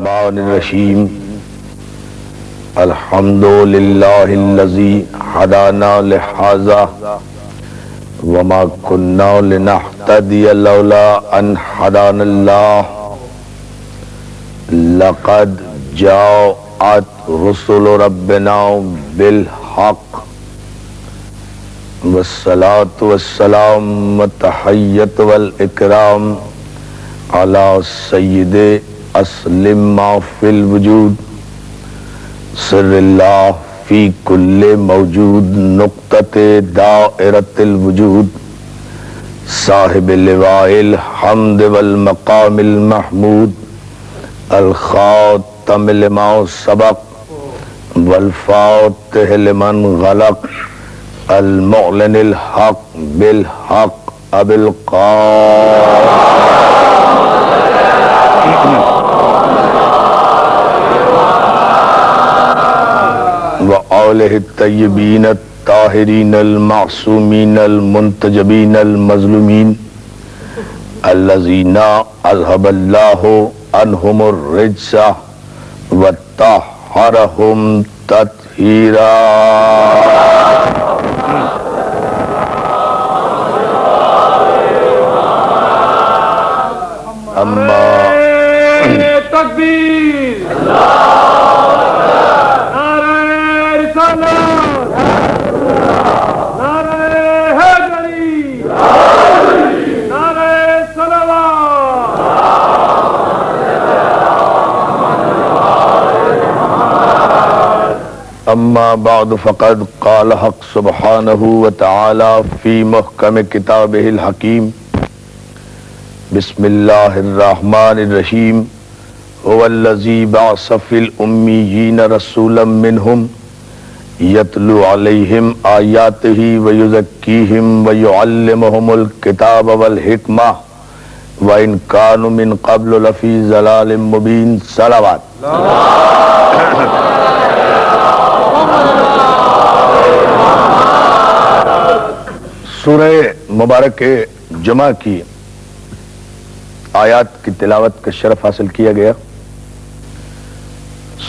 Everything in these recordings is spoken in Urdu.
الرحمن الرحیم الحمد للہ الذی ہدانا لہذا وما كنا لنهتدی لولا ان ہدانا اللہ لقد جاءت رسل ربنا بالحق والصلاة والسلام والتحیۃ والاکرام علی سید اسلم ما فی الوجود سر اللہ فی کل موجود نقطۃ دائرۃ الوجود صاحب لواء الحمد والمقام المحمود الخاتم لما سبق والفاتح لمن غلق المعلن الحق بالحق ابی القاسم وآلہ الطیبین الطاہرین المعصومین المنتجبین المظلومین الذین اذهب اللہ عنہم الرجس وطہرہم تطہیرا. اما تکبیر اما بعد فقد قال حق سبحانہ وتعالی فی محکم کتابہ الحکیم بسم اللہ الرحمن الرحیم هو الذی بعث فی الامیین رسولا منہم یتلو علیہم آیاتہ ویزکیہم ویعلمہم الکتاب والحکمہ وإن كانوا من قبل لفی ضلال مبین. صلوات. سورہ مبارک جمعہ کی آیات کی تلاوت کا شرف حاصل کیا گیا.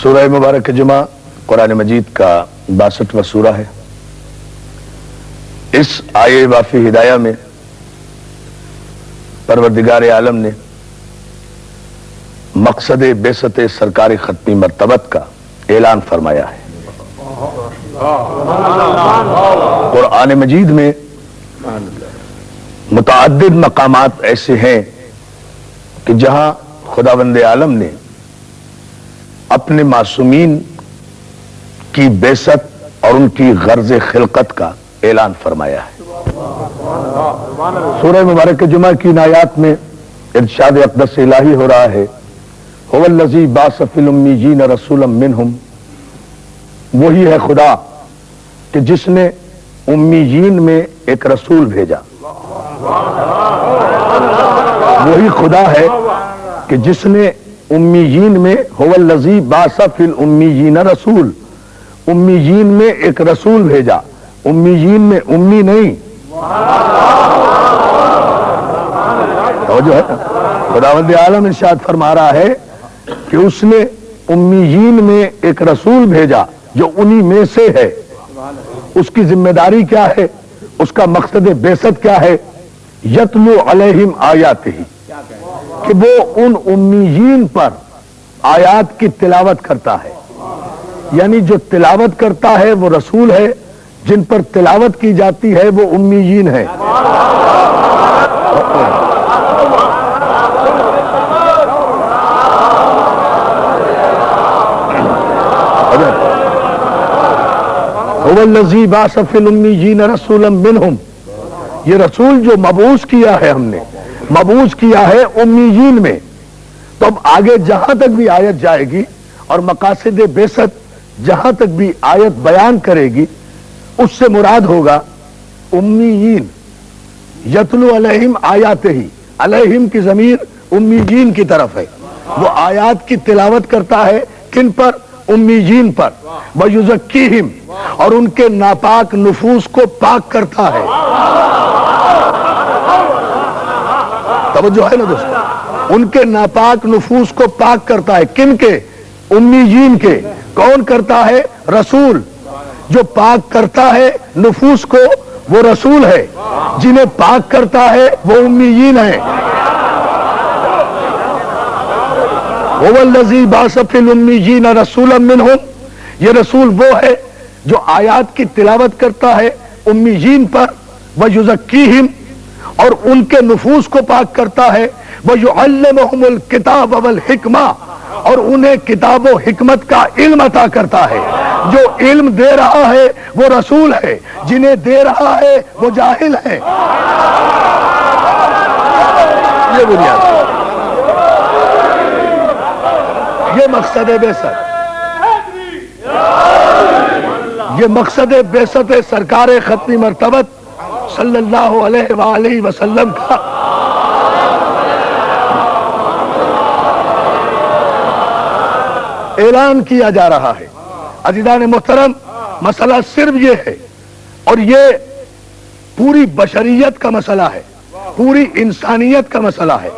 سورہ مبارک جمعہ قرآن مجید کا 62واں سورہ ہے. اس آیے وافی ہدایہ میں پروردگار عالم نے مقصد بعثت سرکار ختمی مرتبت کا اعلان فرمایا ہے. قرآن مجید میں متعدد مقامات ایسے ہیں کہ جہاں خداوند عالم نے اپنے معصومین کی بعثت اور ان کی غرض خلقت کا اعلان فرمایا ہے. سورہ مبارک جمعہ کی آیات میں ارشاد اقدس الہی ہو رہا ہے هو الذی بعث فی الامیین رسولا منہم. وہی ہے خدا کہ جس نے امیین میں ایک رسول بھیجا. وہی خدا ہے کہ جس نے امیین میں هو الذی بعث فی الامیین رسول، امیین میں ایک رسول بھیجا. امیین میں امی نہیں، جو ہے خداوند عالم ارشاد فرما رہا ہے کہ اس نے امیین میں ایک رسول بھیجا جو انہی میں سے ہے. اس کی ذمہ داری کیا ہے؟ اس کا مقصد بعثت کیا ہے؟ یتلو علیہم آیاتہ، کہ وہ ان امیین پر آیات کی تلاوت کرتا ہے. یعنی جو تلاوت کرتا ہے وہ رسول ہے، جن پر تلاوت کی جاتی ہے وہ امیین ہے. هو الذی بعث فی الامیین رسولا منہم. یہ رسول جو مبعوث کیا ہے، ہم نے مبعوث کیا ہے امیین میں. تو اب آگے جہاں تک بھی آیت جائے گی اور مقاصد بعثت جہاں تک بھی آیت بیان کرے گی، اس سے مراد ہوگا امیین. یتلو علیہم آیاتہ، علیہم کی ضمیر امیین کی طرف ہے. وہ آیات کی تلاوت کرتا ہے کن پر؟ امیین پر. ویزکیہم، اور ان کے ناپاک نفوس کو پاک کرتا ہے. توجہ ہے نا دوستو؟ ان کے ناپاک نفوس کو پاک کرتا ہے. کن کے؟ امیین کے. کون کرتا ہے؟ رسول. جو پاک کرتا ہے نفوس کو وہ رسول ہے، جنہیں پاک کرتا ہے وہ امیین ہے. هو الذی بعث فی الامیین رسولا منہم، یہ رسول وہ ہے جو آیات کی تلاوت کرتا ہے امیین پر، ویزکیہم، اور ان کے نفوس کو پاک کرتا ہے، ویعلمہم الکتاب والحکمہ، اور انہیں کتاب و حکمت کا علم عطا کرتا ہے. جو علم دے رہا ہے وہ رسول ہے، جنہیں دے رہا ہے وہ جاہل ہے. یہ بنیاد ہے، یہ مقصد بعثت، یہ مقصد بعثت سرکار ختمی مرتبت صلی اللہ علیہ وآلہ وسلم کا اعلان کیا جا رہا ہے. عزیزان محترم، مسئلہ صرف یہ ہے، اور یہ پوری بشریت کا مسئلہ ہے، پوری انسانیت کا مسئلہ ہے،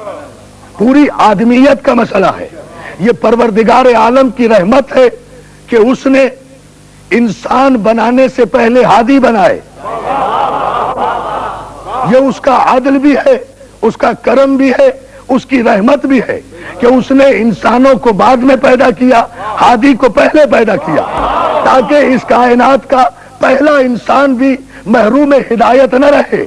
پوری آدمیت کا مسئلہ ہے. یہ پروردگار عالم کی رحمت ہے کہ اس نے انسان بنانے سے پہلے ہادی بنائے. یہ اس کا عدل بھی ہے، اس کا کرم بھی ہے، اس کی رحمت بھی ہے کہ اس نے انسانوں کو بعد میں پیدا کیا، ہادی کو پہلے پیدا کیا، تاکہ اس کائنات کا پہلا انسان بھی محروم ہدایت نہ رہے.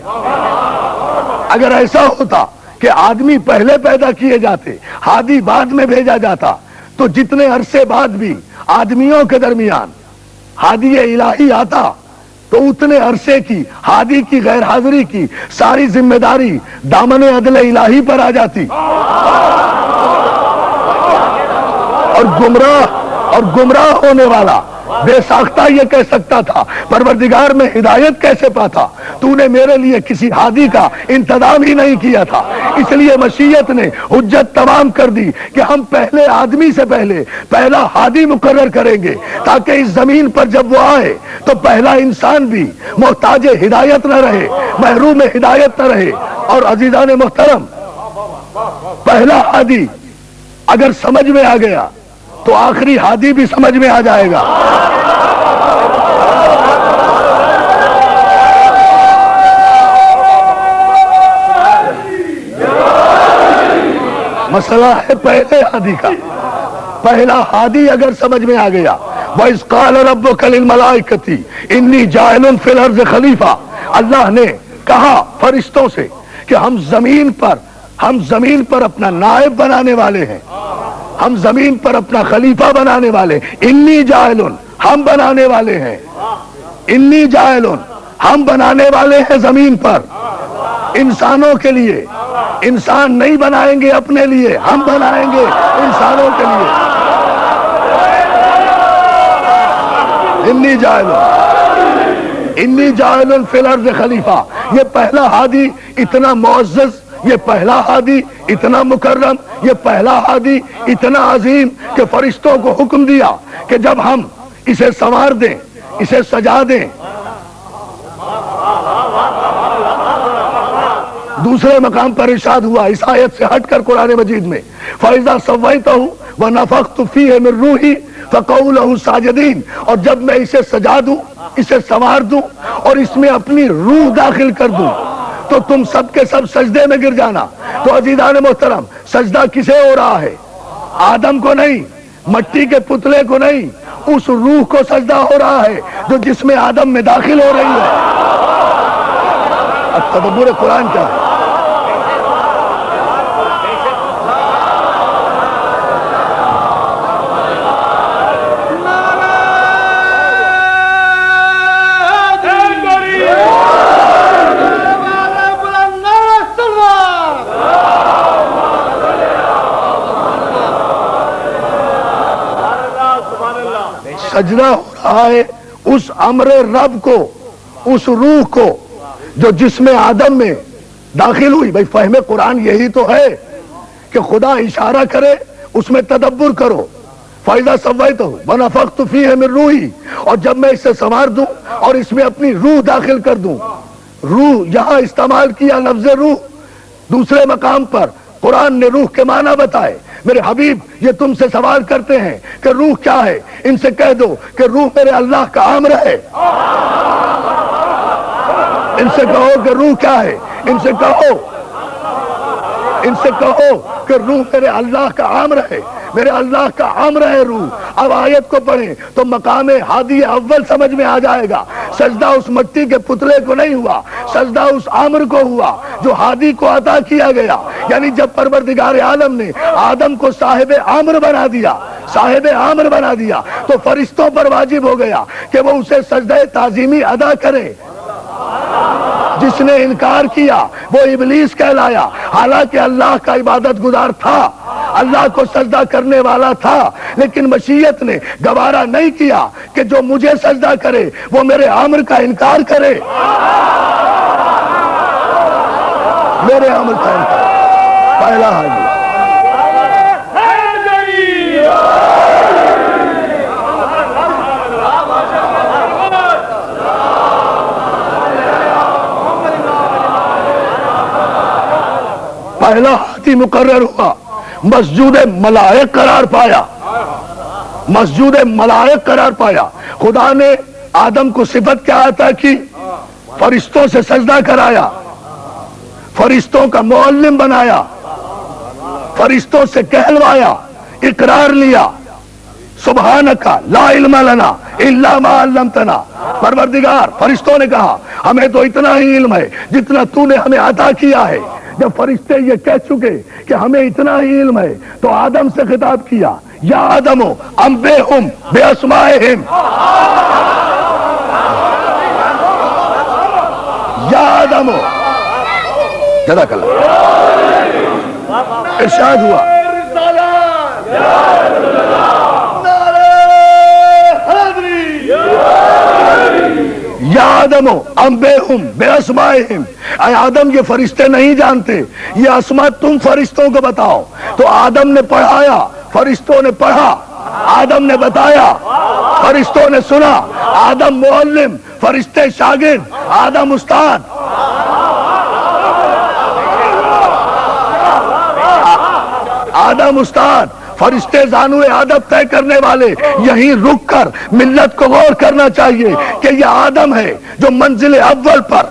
اگر ایسا ہوتا کہ آدمی پہلے پیدا کیے جاتے، ہادی بعد میں بھیجا جاتا، تو جتنے عرصے بعد بھی آدمیوں کے درمیان ہادی الہی آتا تو اتنے عرصے کی ہادی کی غیر حاضری کی ساری ذمہ داری دامن عدل الہی پر آ جاتی، اور گمراہ ہونے والا بے ساختہ یہ کہہ سکتا تھا پروردگار میں ہدایت کیسے پاتا، تو نے میرے لیے کسی ہادی کا انتظام ہی نہیں کیا تھا. اس لیے مشیت نے حجت تمام کر دی کہ ہم پہلے آدمی سے پہلے پہلا ہادی مقرر کریں گے، تاکہ اس زمین پر جب وہ آئے تو پہلا انسان بھی محتاج ہدایت نہ رہے، محروم ہدایت نہ رہے. اور عزیزان محترم، پہلا ہادی اگر سمجھ میں آ گیا تو آخری ہادی بھی سمجھ میں آ جائے گا. مسئلہ ہے پہلے ہادی کا. پہلا ہادی اگر سمجھ میں آ گیا، وَإِذْ قَالَ رَبُّكَ لِلْمَلَائِكَةِ إِنِّي جَاعِلٌ فِي الْأَرْضِ خَلِيفَةً، اللہ نے کہا فرشتوں سے کہ ہم زمین پر اپنا نائب بنانے والے ہیں، ہم زمین پر اپنا خلیفہ بنانے والے. انی جاعلن، ہم بنانے والے ہیں، انی جاعلن، ہم بنانے والے ہیں زمین پر انسانوں کے لیے. انسان نہیں بنائیں گے اپنے لیے، ہم بنائیں گے انسانوں کے لیے. انی جاعلن فی الارض خلیفہ. یہ پہلا ہادی اتنا معزز، یہ پہلا ہادی اتنا مکرم، یہ پہلا ہادی اتنا عظیم کہ فرشتوں کو حکم دیا کہ جب ہم اسے سنوار دیں، اسے سجا دیں. دوسرے مقام پر ارشاد ہوا اس آیت سے ہٹ کر قرآن مجید میں، فَإِذَا سَوَّيْتَهُ وَنَفَخْتُ فِيهِ مِن رُوحِي فَقَعُوا لَهُ سَاجِدِينَ. اور جب میں اسے سجا دوں، اسے سنوار دوں اور اس میں اپنی روح داخل کر دوں تو تم سب کے سب سجدے میں گر جانا. تو عزیزان محترم، سجدہ کسے ہو رہا ہے؟ آدم کو نہیں، مٹی کے پتلے کو نہیں، اس روح کو سجدہ ہو رہا ہے جو جسم آدم میں داخل ہو رہی ہے. اب تدبر قرآن کیا ہے؟ سجدہ ہو رہا ہے اس امر رب کو، اس روح کو جو جسم آدم میں داخل ہوئی. بھائی فہم قرآن یہی تو ہے کہ خدا اشارہ کرے، اس میں تدبر کرو. فَإِذَا سَوَّيْتَهُ وَنَفَخْتُ فِيهِ مِن رُوحِي، اور جب میں اسے سنوار دوں اور اس میں اپنی روح داخل کر دوں. روح یہاں استعمال کیا لفظ روح، دوسرے مقام پر قرآن نے روح کے معنی بتائے. میرے حبیب یہ تم سے سوال کرتے ہیں کہ روح کیا ہے؟ ان سے کہہ دو کہ روح میرے اللہ کا امر ہے. ان سے کہو کہ روح کیا ہے؟ ان سے کہو کہ روح میرے اللہ کا امر ہے. میرے اللہ کا امر ہے روح. اب آیت کو پڑھیں تو مقام ہادی اول سمجھ میں آ جائے گا. سجدہ اس مٹی کے پتلے کو نہیں ہوا، سجدہ اس امر کو ہوا جو ہادی کو عطا کیا گیا. یعنی جب پروردگار عالم نے آدم کو صاحب امر بنا دیا تو فرشتوں پر واجب ہو گیا کہ وہ اسے سجدہ تعظیمی ادا کرے. جس نے انکار کیا وہ ابلیس کہلایا، حالانکہ اللہ کا عبادت گزار تھا، اللہ کو سجدہ کرنے والا تھا، لیکن مشیت نے گوارا نہیں کیا کہ جو مجھے سجدہ کرے وہ میرے امر کا انکار کرے. میرے امر کا انکار. پہلا حاضر پہلا ہاتھی مقرر ہوا، مسجود ملائک قرار پایا. خدا نے آدم کو صفت کیا عطا کی؟ فرشتوں سے سجدہ کرایا، فرشتوں کا معلم بنایا، فرشتوں سے کہلوایا، اقرار لیا سبحانک لا علم لنا الا ما علمتنا. پروردگار، فرشتوں نے کہا ہمیں تو اتنا ہی علم ہے جتنا تو نے ہمیں عطا کیا ہے. جب فرشتے یہ کہہ چکے کہ ہمیں اتنا ہی علم ہے تو آدم سے خطاب کیا، یا آدم انبئہم باسمائہم. یا آدم، جزاک اللہ. ارشاد ہوا یا آدم انبئہم باسمائہم. اے آدم یہ فرشتے نہیں جانتے، یہ اسماء تم فرشتوں کو بتاؤ. تو آدم نے پڑھایا، فرشتوں نے پڑھا. آدم نے بتایا، فرشتوں نے سنا. آدم معلم، فرشتے شاگرد. آدم استاد، فرشتے زانوئے ادب طے کرنے والے. یہیں رک کر ملت کو غور کرنا چاہیے کہ یہ آدم ہے جو منزل اول پر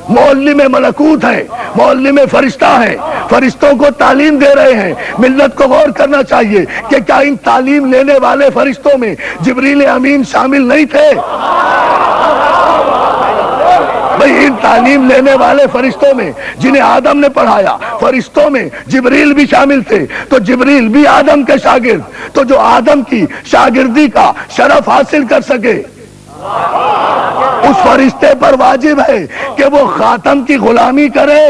معلم ملکوت ہے، معلم فرشتہ ہے، فرشتوں کو تعلیم دے رہے ہیں. ملت کو غور کرنا چاہیے کہ کیا ان تعلیم لینے والے فرشتوں میں جبریل امین شامل نہیں تھے؟ بھئی ان تعلیم لینے والے فرشتوں میں جنہیں آدم نے پڑھایا، فرشتوں میں جبریل بھی شامل تھے. تو جبریل بھی آدم کے شاگرد. تو جو آدم کی شاگردی کا شرف حاصل کر سکے اس فرشتے پر واجب ہے کہ وہ خاتم کی غلامی کرے.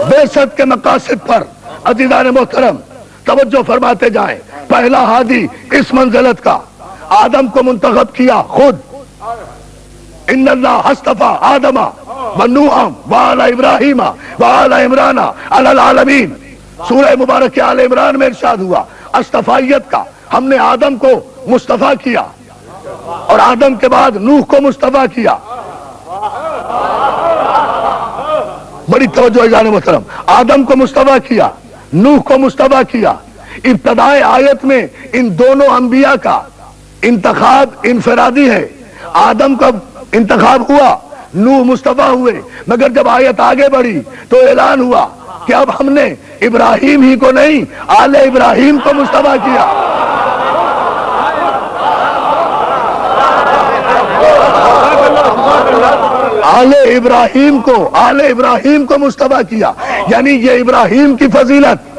بے شک کے مقاصد پر عزیزان محترم توجہ فرماتے جائیں. پہلا ہادی اس منزلت کا آدم کو منتخب کیا خود. ان اللہ اصطفیٰ آدم ونوحا وآل ابراہیم وآل عمران علی العالمین. سورہ مبارک آل عمران میں ارشاد ہوا اصطفائیت کا. ہم نے آدم کو مصطفیٰ کیا اور آدم کے بعد نوح کو مصطفیٰ کیا. بڑی توجہ عزیزان محترم. آدم کو مصطفیٰ کیا، نوح کو مصطفیٰ کیا. ابتدائے آیت میں ان دونوں انبیاء کا انتخاب انفرادی ہے. آدم کا انتخاب ہوا، نوح مصطفیٰ ہوئے. مگر جب آیت آگے بڑھی تو اعلان ہوا کہ اب ہم نے ابراہیم ہی کو نہیں آل ابراہیم کو مصطفیٰ کیا. آل ابراہیم کو مصطفیٰ کیا. یعنی یہ ابراہیم کی فضیلت.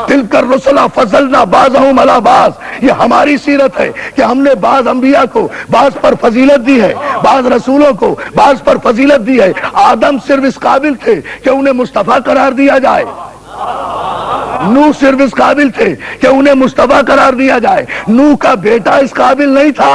تلک الرسل فضلنا بعضهم علی بعض. یہ ہماری سیرت ہے کہ ہم نے بعض انبیاء کو بعض پر فضیلت دی ہے، بعض رسولوں کو بعض پر فضیلت دی ہے. آدم صرف اس قابل تھے کہ انہیں مصطفیٰ قرار دیا جائے. نوح صرف اس قابل تھے کہ انہیں مصطفیٰ قرار دیا جائے. نوح کا بیٹا اس قابل نہیں تھا.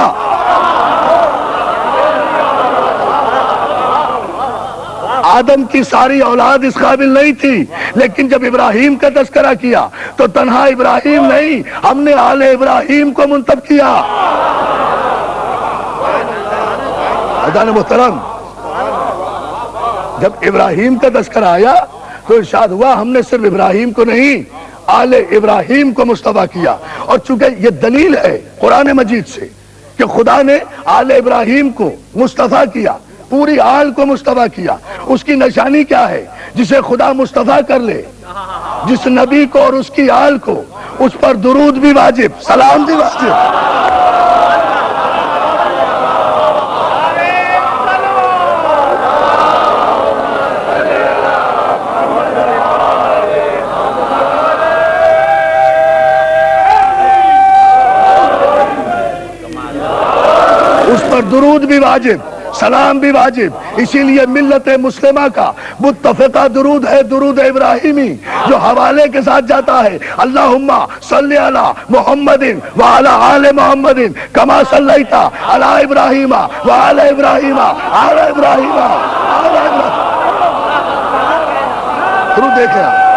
آدم کی ساری اولاد اس قابل نہیں تھی، لیکن جب ابراہیم کا تذکرہ کیا تو تنہا ابراہیم نہیں، ہم نے آل ابراہیم کو منتخب کیا۔ حضرت محترم، جب ابراہیم کا تذکرہ آیا تو ارشاد ہوا ہم نے صرف ابراہیم کو نہیں، آل ابراہیم کو مصطفیٰ کیا۔ اور چونکہ یہ دلیل ہے قرآن مجید سے کہ خدا نے آل ابراہیم کو مصطفیٰ کیا، پوری آل کو مصطفیٰ کیا، اس کی نشانی کیا ہے؟ جسے خدا مصطفیٰ کر لے، جس نبی کو اور اس کی آل کو، اس پر درود بھی واجب، سلام بھی واجب۔ اس پر درود بھی واجب، سلام بھی واجب۔ اسی لیے ملت مسلمہ کا متفقہ درود ہے درود ابراہیمی، جو حوالے کے ساتھ جاتا ہے اللہم صلی علی محمد وعلی آل محمد کما صلیت علی ابراہیم وعلی ابراہیم آل ابراہیم آل ابراہیم۔ درود دیکھیں آپ۔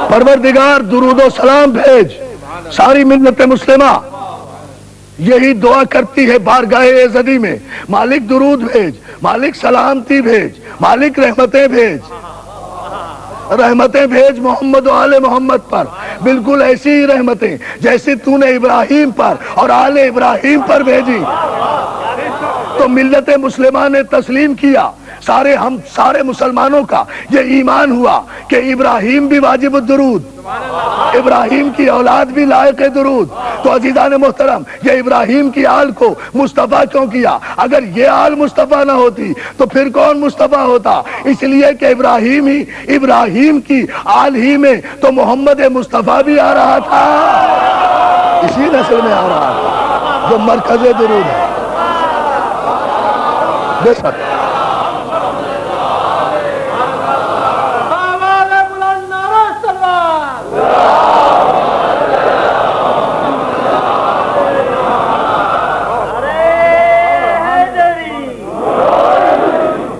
پروردگار درود و سلام بھیج، ساری ملت مسلمہ یہی دعا کرتی ہے بارگاہ عزدی میں، مالک درود بھیج، مالک سلامتی بھیج، مالک رحمتیں بھیج، رحمتیں بھیج محمد و آل محمد پر، بالکل ایسی ہی رحمتیں جیسی تو نے ابراہیم پر اور آل ابراہیم پر بھیجی۔ تو ملت مسلمہ نے تسلیم کیا، سارے مسلمانوں کا یہ ایمان ہوا کہ ابراہیم بھی واجب الدرود، ابراہیم کی اولاد بھی لائق درود۔ تو عزیزان محترم، یہ ابراہیم کی آل کو مصطفیٰ کیوں کیا؟ اگر یہ آل مصطفیٰ نہ ہوتی تو پھر کون مصطفیٰ ہوتا؟ اس لیے کہ ابراہیم کی آل ہی میں تو محمد مصطفیٰ بھی آ رہا تھا، اسی نسل میں آ رہا تھا جو مرکز درود ہے۔ بے شک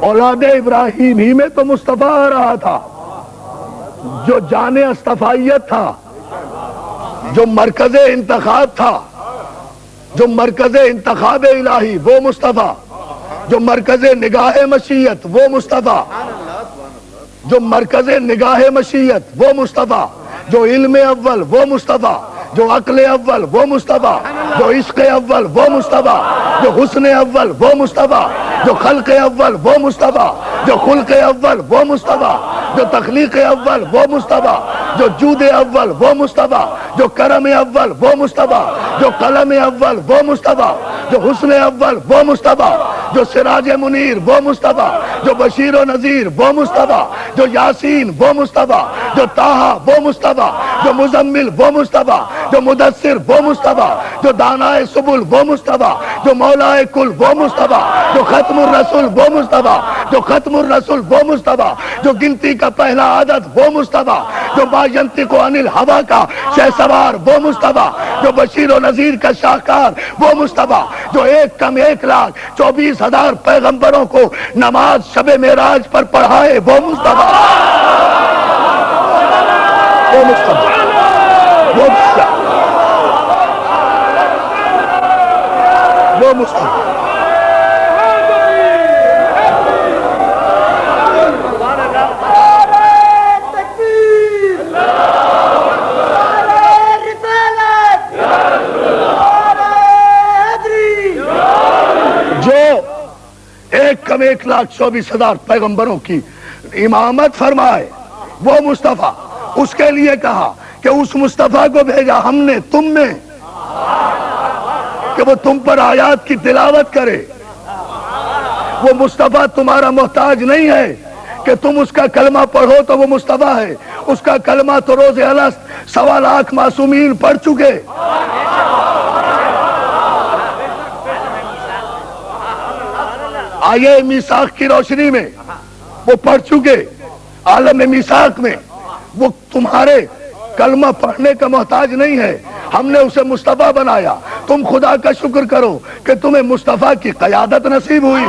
اولاد ابراہیم ہی میں تو مصطفیٰ آ رہا تھا، جو جان اصطفائیت تھا، جو مرکز انتخاب تھا، جو مرکز انتخاب الہی وہ مصطفیٰ، جو مرکز نگاہ مشیت وہ مصطفیٰ، جو مرکز نگاہ مشیت وہ مصطفیٰ، جو علم اول وہ مصطفیٰ، جو عقل اول وہ مصطفیٰ، جو عشق اول وہ مصطفیٰ، جو حسن اول وہ مصطفیٰ، جو خلق اول وہ مصطفیٰ، جو خلق اول وہ مصطفیٰ، جو تخلیق اول وہ مصطفیٰ، جو جود اول وہ مصطفیٰ، جو کرم اول وہ مصطفیٰ، جو قلم اول وہ مصطفیٰ، جو حسن اول وہ مصطفیٰ، جو سراج منیر وہ مصطفیٰ، جو بشیر و نذیر وہ مصطفیٰ، جو یاسین وہ مصطفیٰ، جو طٰہٰ وہ مصطفیٰ، جو مزمل وہ مصطفیٰ، جو مدثر وہ مصطفیٰ، جو دانائے سبل وہ مصطفیٰ، جو مولائے کل وہ مصطفیٰ، جو ختم الرسول وہ مصطفیٰ، جو ختم الرسول وہ مصطفیٰ، جو گنتی کا پہلا عدد وہ مصطفیٰ، جو ما ینطق عن الہویٰ کا شہسوار وہ مصطفیٰ، جو بشیر و نذیر کا شاہکار وہ مصطفیٰ، جو 1,24,000 پیغمبروں کو نماز شب معراج پر پڑھائے وہ مصطفیٰ، وہ مصطفیٰ، وہ مصطفیٰ، وہ مصطفیٰ۔ کم 1,24,000 پیغمبروں کی امامت فرمائے وہ مصطفیٰ، اس کے لیے کہا کہ اس مصطفیٰ کو بھیجا ہم نے تم میں کہ وہ تم پر آیات کی تلاوت کرے۔ وہ مصطفیٰ تمہارا محتاج نہیں ہے کہ تم اس کا کلمہ پڑھو تو وہ مصطفیٰ ہے، اس کا کلمہ تو روز الست 1.25 لاکھ معصومین پڑھ چکے۔ آیے میثاق کی روشنی میں وہ پڑھ چکے، عالم میثاق میں وہ تمہارے کلمہ پڑھنے کا محتاج نہیں ہے، ہم نے اسے مصطفیٰ بنایا۔ تم خدا کا شکر کرو کہ تمہیں مصطفیٰ کی قیادت نصیب ہوئی۔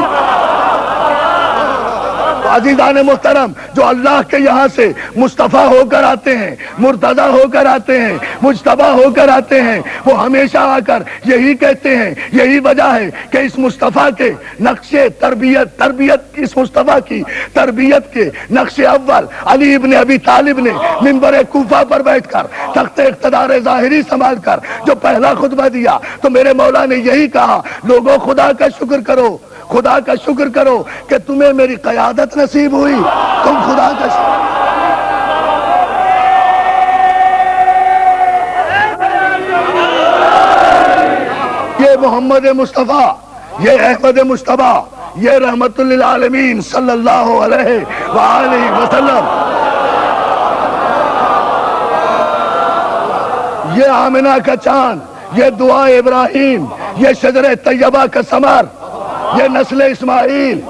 عزیزان محترم، جو اللہ کے یہاں سے مصطفیٰ ہو کر آتے ہیں، مرتضیٰ ہو کر آتے ہیں، مجتبیٰ ہو کر آتے ہیں، وہ ہمیشہ آ کر یہی کہتے ہیں، یہی وجہ ہے کہ اس مصطفیٰ کے نقش تربیت اس مصطفیٰ کی تربیت کے نقش اول علی ابن ابی طالب نے منبر کوفہ پر بیٹھ کر تخت اقتدار ظاہری سنبھال کر جو پہلا خطبہ دیا تو میرے مولا نے یہی کہا، لوگوں خدا کا شکر کرو، خدا کا شکر کرو کہ تمہیں میری قیادت نصیب ہوئی۔ تم خدا کا شکر یہ محمد مصطفیٰ، یہ احمد مصطفیٰ، یہ رحمت للعالمین صلی اللہ علیہ وآلہ وسلم، یہ آمنہ کا چاند، یہ دعا ابراہیم، یہ شجر طیبہ کا ثمر، یہ نسل اسماعیل،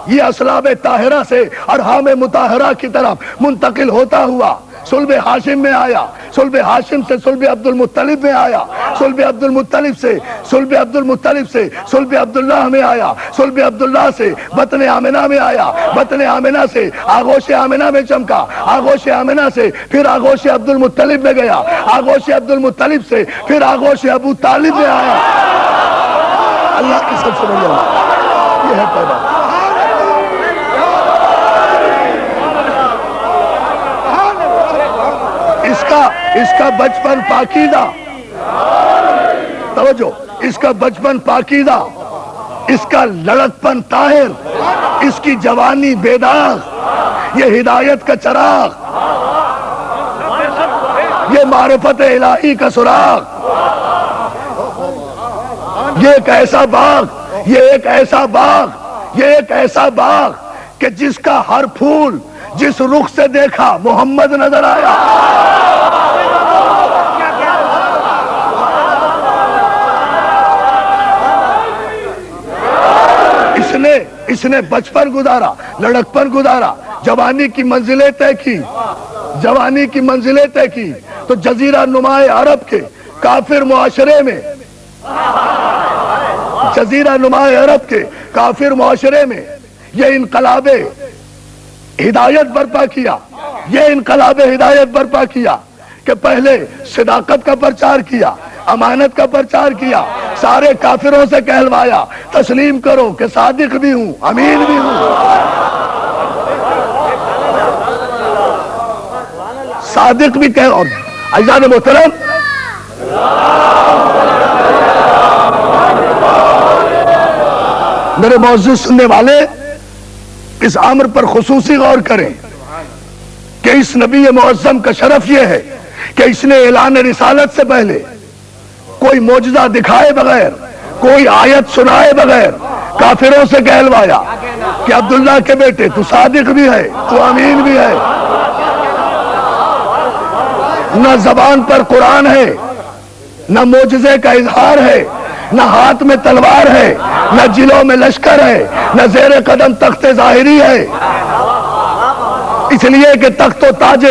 یہ اسلاب طاہرہ سے ارحام مطہرہ کی طرف منتقل ہوتا ہوا صلب ہاشم میں آیا، صلب ہاشم سے صلب عبد المطلب میں آیا، صلب عبد المطلب سے صلب عبداللہ میں آیا، صلب عبداللہ سے بطن آمنہ میں آیا، بطن آمنہ سے آغوش آمنہ میں چمکا، آغوش آمنہ سے پھر آغوش عبد المطلب میں گیا، آغوش عبد المطلب سے پھر آغوش ابو طالب میں آیا۔ اللہ کی سب سے بڑی اللہ یہ ہے پیدا۔ اس کا بچپن پاکیزہ، توجہ، اس کا بچپن پاکیزہ، اس کا لڑکپن طاہر، اس کی جوانی بیداغ، یہ ہدایت کا چراغ، یہ معرفت الہی کا سراغ، یہ ایک ایسا باغ، یہ ایک ایسا باغ، یہ ایک ایسا باغ کہ جس کا ہر پھول جس رخ سے دیکھا محمد نظر آیا۔ اس نے بچپن گزارا، لڑکپن گزارا، جوانی کی منزلیں طے کی، جوانی کی منزلیں طے کی تو جزیرہ نما عرب کے کافر معاشرے میں، جزیرہ نما عرب کے کافر معاشرے میں یہ انقلاب ہدایت برپا کیا، یہ انقلاب ہدایت برپا کیا کہ پہلے صداقت کا پرچار کیا، امانت کا پرچار کیا، سارے کافروں سے کہلوایا تسلیم کرو کہ صادق بھی ہوں، امین بھی ہوں، صادق بھی کہہ۔ اور عزیزان محترم، میرے معزز سننے والے اس امر پر خصوصی غور کریں کہ اس نبی معظم کا شرف یہ ہے کہ اس نے اعلان رسالت سے پہلے کوئی معجزہ دکھائے بغیر، کوئی آیت سنائے بغیر کافروں سے کہلوایا کہ عبداللہ کے بیٹے تو صادق بھی ہے، تو امین بھی ہے۔ نہ زبان پر قرآن ہے، نہ معجزے کا اظہار ہے، نہ ہاتھ میں تلوار ہے، نہ جلوں میں لشکر ہے، نہ زیر قدم تخت ظاہری ہے، اس لیے کہ تخت و تاج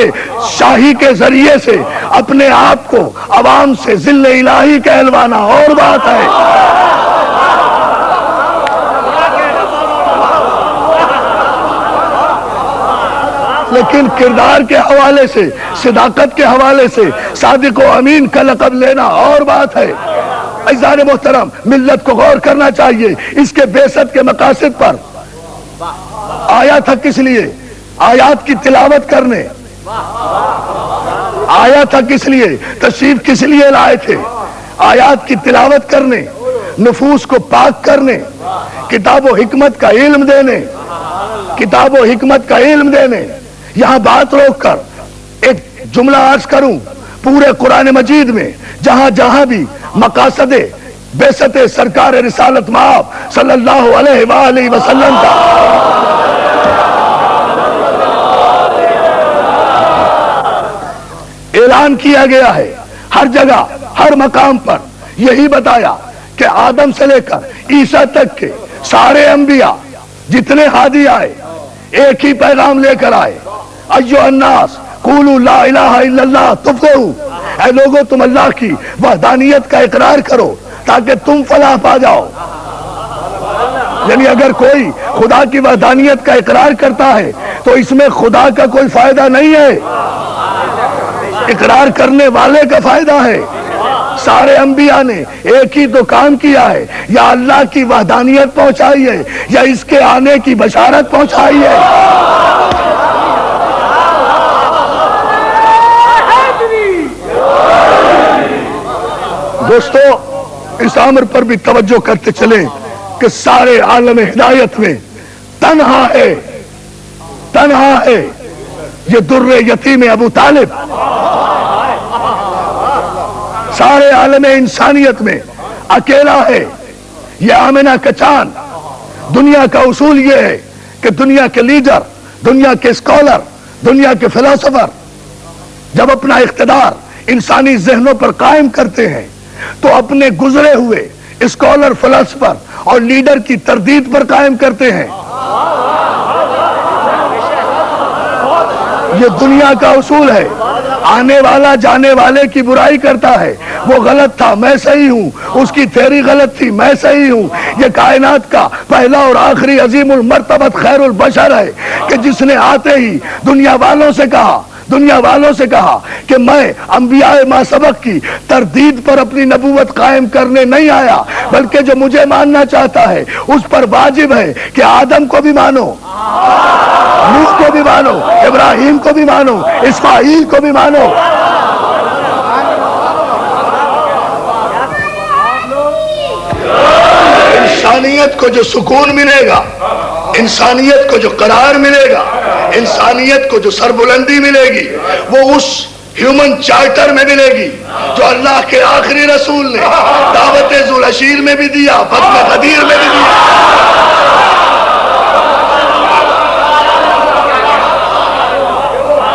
شاہی کے ذریعے سے اپنے آپ کو عوام سے ذل الہی کہلوانا اور بات ہے۔ لیکن کردار کے حوالے سے، صداقت کے حوالے سے صادق و امین کا لقب لینا اور بات ہے۔ عزیزان محترم، ملت کو غور کرنا چاہیے اس کے بعثت کے مقاصد پر۔ آیا تھا کس لیے؟ آیات کی تلاوت کرنے آیا تھا، کس لیے تشریف کس لیے لائے تھے؟ آیات کی تلاوت کرنے، نفوس کو پاک کرنے، کتاب و حکمت کا علم دینے، کتاب و حکمت کا علم دینے۔ یہاں بات روک کر ایک جملہ عرض کروں، پورے قرآن مجید میں جہاں جہاں بھی مقاصد بعثت سرکار رسالت مآب صلی اللہ علیہ وآلہ وسلم کا اعلان کیا گیا ہے، ہر جگہ ہر مقام پر یہی بتایا کہ آدم سے لے کر عیسیٰ تک کے سارے انبیاء جتنے ہادی آئے ایک ہی پیغام لے کر آئے، ایھا الناس قولوا لا الہ الا اللہ تفلحوا، اے لوگوں تم اللہ کی وحدانیت کا اقرار کرو تاکہ تم فلاح پا جاؤ۔ یعنی اگر کوئی خدا کی وحدانیت کا اقرار کرتا ہے تو اس میں خدا کا کوئی فائدہ نہیں ہے، اقرار کرنے والے کا فائدہ ہے۔ سارے انبیاء نے ایک ہی تو کام کیا ہے، یا اللہ کی وحدانیت پہنچائی ہے یا اس کے آنے کی بشارت پہنچائی ہے۔ دوستو اس امر پر بھی توجہ کرتے چلیں کہ سارے عالم ہدایت میں تنہا ہے یہ در یتیم ابو طالب، سارے عالم انسانیت میں اکیلا ہے یہ آمنہ کا چاند۔ دنیا کا اصول یہ ہے کہ دنیا کے لیڈر، دنیا کے اسکالر، دنیا کے فلسفر جب اپنا اقتدار انسانی ذہنوں پر قائم کرتے ہیں تو اپنے گزرے ہوئے اسکالر، فلسفر اور لیڈر کی تردید پر قائم کرتے ہیں۔ یہ دنیا کا اصول ہے۔ آنے والا جانے والے کی برائی کرتا ہے، وہ غلط تھا میں صحیح ہوں، اس کی تھیوری غلط تھی میں صحیح ہوں۔ یہ کائنات کا پہلا اور آخری عظیم المرتبت خیر البشر ہے کہ جس نے آتے ہی دنیا والوں سے کہا کہ میں انبیاء ما سبق کی تردید پر اپنی نبوت قائم کرنے نہیں آیا، بلکہ جو مجھے ماننا چاہتا ہے اس پر واجب ہے کہ آدم کو بھی مانو، نوح کو بھی مانو، ابراہیم کو بھی مانو، اسماعیل کو بھی مانو۔ انسانیت کو جو سکون ملے گا، انسانیت کو جو قرار ملے گا، انسانیت کو جو سربلندی ملے گی، وہ اس ہیومن چارٹر میں ملے گی جو اللہ کے آخری رسول نے دعوت ذوالعشیر میں بھی دیا، فتح غدیر میں بھی دیا۔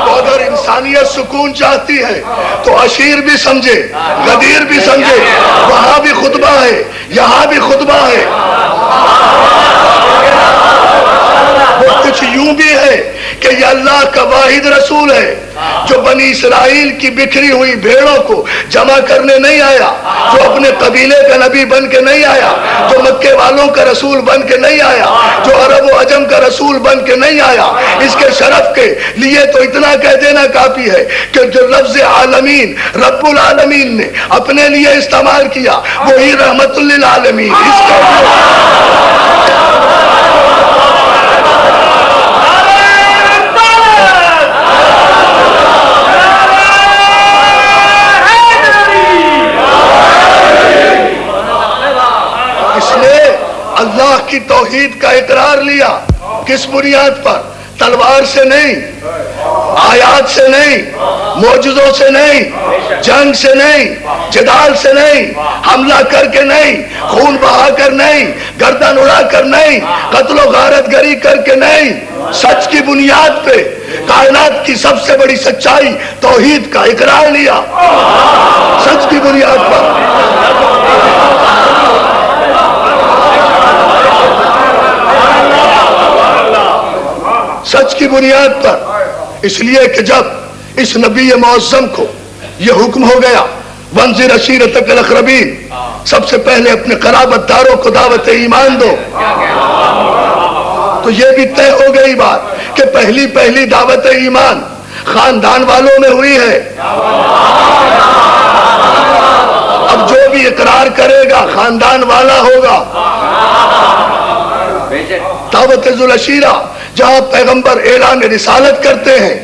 تو اگر انسانیت سکون چاہتی ہے تو عشیر بھی سمجھے، غدیر بھی سمجھے، وہاں بھی خطبہ ہے، یہاں بھی خطبہ ہے۔ وہ کچھ یوں بھی ہے کہ یہ اللہ کا واحد رسول ہے جو بنی اسرائیل کی بکھری ہوئی بھیڑوں کو جمع کرنے نہیں آیا، جو اپنے قبیلے کا نبی بن کے نہیں آیا، جو مکے والوں کا رسول بن کے نہیں آیا، جو عرب و عجم کا رسول بن کے نہیں آیا۔ اس کے شرف کے لیے تو اتنا کہہ دینا کافی ہے کہ جو لفظ عالمین رب العالمین نے اپنے لیے استعمال کیا وہی رحمت للعالمین۔ اس کا اللہ کی توحید کا اقرار لیا، کس بنیاد پر؟ تلوار سے نہیں، آیات سے نہیں، معجزوں سے نہیں، جنگ سے نہیں، جدال سے نہیں، حملہ کر کے نہیں، خون بہا کر نہیں، گردن اڑا کر نہیں، قتل و غارت گری کر کے نہیں، سچ کی بنیاد پہ کائنات کی سب سے بڑی سچائی توحید کا اقرار لیا، سچ کی بنیاد پر۔ سچ کی بنیاد پر۔ اس لیے کہ جب اس نبی معظم کو یہ حکم ہو گیا وانذر عشیرتک الاقربین، سب سے پہلے اپنے قرابت داروں کو دعوت ایمان دو، تو یہ بھی طے ہو گئی بات کہ پہلی دعوت ایمان خاندان والوں میں ہوئی ہے۔ اب جو بھی اقرار کرے گا خاندان والا ہوگا۔ دعوت ذوالعشیرہ جہاں پیغمبر اعلان رسالت کرتے ہیں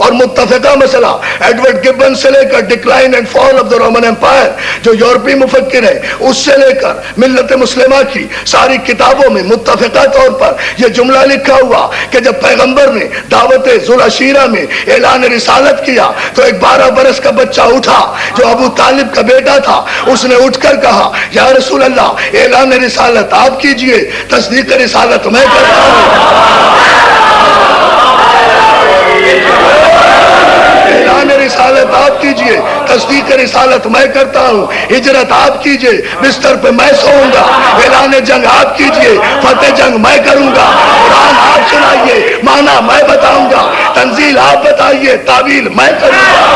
اور متفقہ مسئلہ ایڈورڈ گبن سے لے کر decline and fall of the Roman empire جو یورپی مفکر ہے اس سے لے کر ملت مسلمہ کی ساری کتابوں میں متفقہ طور پر یہ جملہ لکھا ہوا کہ جب پیغمبر نے دعوت ذوالعشیرہ میں اعلان رسالت کیا تو ایک 12 برس کا بچہ اٹھا جو ابو طالب کا بیٹا تھا، اس نے اٹھ کر کہا یا رسول اللہ اعلان رسالت آپ کیجئے، تصدیق رسالت میں کرتا ہوں۔ اعلان رسالت آپ کیجئے، تصدیق رسالت میں کرتا ہوں، ہجرت آپ کیجئے، بستر پہ میں سوؤں گا، اعلان جنگ آپ کیجئے، فتح جنگ میں کروں گا، قرآن آپ سنائیے، معنی میں بتاؤں گا، تنزیل آپ بتائیے، تعویل میں کروں گا۔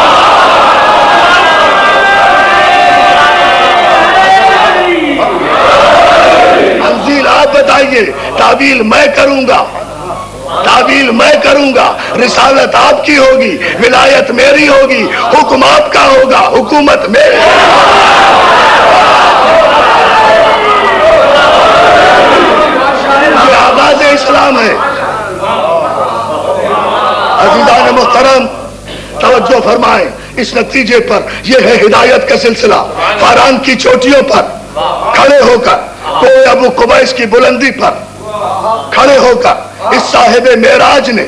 تنزیل آپ بتائیے، تعویل میں کروں گا، تعویل میں کروں گا، رسالت آپ کی ہوگی، ولایت میری ہوگی، حکم آپ کا ہوگا، حکومت میری۔ یہ آغاز اسلام ہے۔ عزیزان محترم توجہ فرمائیں، اس نتیجے پر یہ ہے ہدایت کا سلسلہ۔ فاران کی چوٹیوں پر کھڑے ہو کر، کوہ ابو قبیس کی بلندی پر کھڑے ہو کر اس صاحب معراج نے